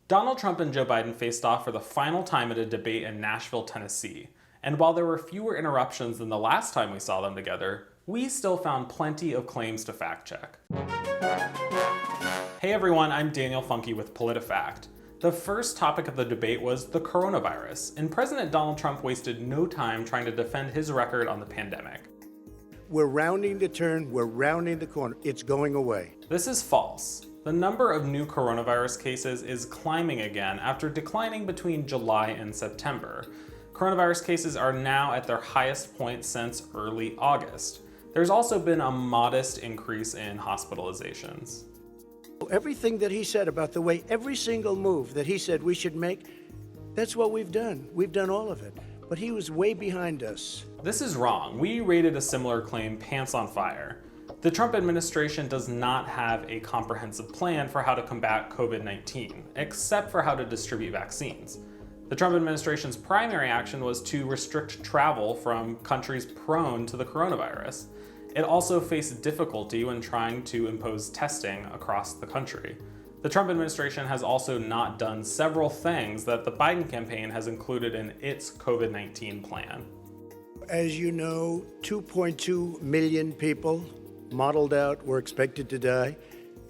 Donald Trump and Joe Biden faced off for the final time at a debate in Nashville, Tennessee. And while there were fewer interruptions than the last time we saw them together, we still found plenty of claims to fact check. Hey everyone, I'm Funke with PolitiFact. The first topic of the debate was the coronavirus, and President Donald Trump wasted no time trying to defend his record on the pandemic. We're rounding the turn, we're rounding the corner, it's going away. This is false. The number of new coronavirus cases is climbing again after declining between July and September. Coronavirus cases are now at their highest point since early August. There's also been a modest increase in hospitalizations. Everything that he said about the way every single move that he said we should make, that's what we've done. We've done all of it. But he was way behind us. This is wrong. We rated a similar claim pants on fire. The Trump administration does not have a comprehensive plan for how to combat COVID-19, except for how to distribute vaccines. The Trump administration's primary action was to restrict travel from countries prone to the coronavirus. It also faced difficulty when trying to impose testing across the country. The Trump administration has also not done several things that the Biden campaign has included in its COVID-19 plan. As you know, 2.2 million people modeled out were expected to die.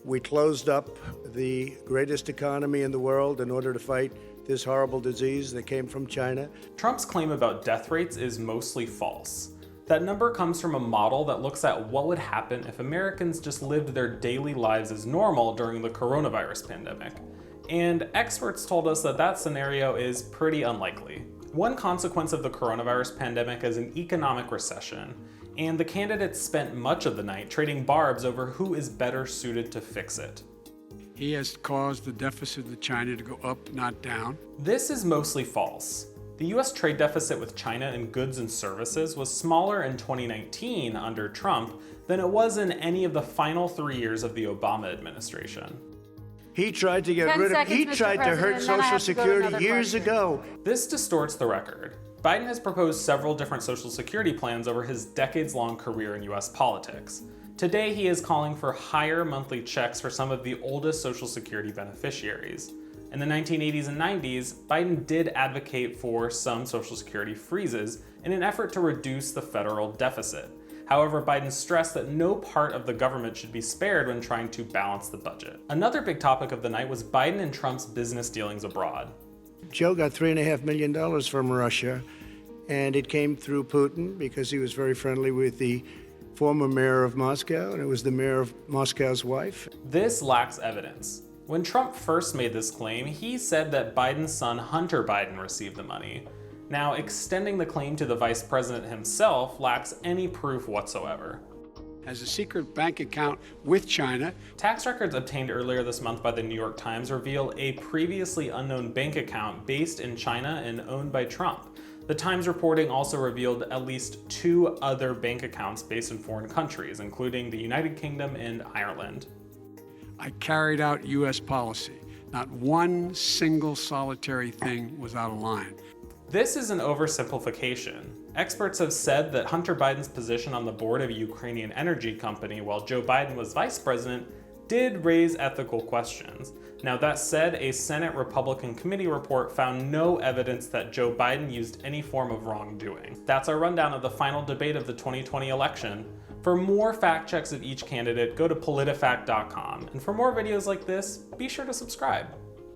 We closed up the greatest economy in the world in order to fight this horrible disease that came from China. Trump's claim about death rates is mostly false. That number comes from a model that looks at what would happen if Americans just lived their daily lives as normal during the coronavirus pandemic. And experts told us that that scenario is pretty unlikely. One consequence of the coronavirus pandemic is an economic recession, and the candidates spent much of the night trading barbs over who is better suited to fix it. He has caused the deficit of China to go up, not down. This is mostly false. The US trade deficit with China in goods and services was smaller in 2019 under Trump than it was in any of the final 3 years of the Obama administration. He tried to get rid of, he tried to hurt Social Security years ago. This distorts the record. Biden has proposed several different Social Security plans over his decades-long career in US politics. Today, he is calling for higher monthly checks for some of the oldest Social Security beneficiaries. In the 1980s and 90s, Biden did advocate for some Social Security freezes in an effort to reduce the federal deficit. However, Biden stressed that no part of the government should be spared when trying to balance the budget. Another big topic of the night was Biden and Trump's business dealings abroad. Joe got $3.5 million from Russia, and it came through Putin because he was very friendly with the former mayor of Moscow, and it was the mayor of Moscow's wife. This lacks evidence. When Trump first made this claim, he said that Biden's son Hunter Biden received the money. Now, extending the claim to the vice president himself lacks any proof whatsoever. Has a secret bank account with China. Tax records obtained earlier this month by the New York Times reveal a previously unknown bank account based in China and owned by Trump. The Times reporting also revealed at least 2 other bank accounts based in foreign countries, including the United Kingdom and Ireland. I carried out U.S. policy. Not one single solitary thing was out of line. This is an oversimplification. Experts have said that Hunter Biden's position on the board of a Ukrainian energy company while Joe Biden was vice president did raise ethical questions. Now that said, a Senate Republican committee report found no evidence that Joe Biden used any form of wrongdoing. That's our rundown of the final debate of the 2020 election. For more fact checks of each candidate, go to PolitiFact.com. And for more videos like this, be sure to subscribe.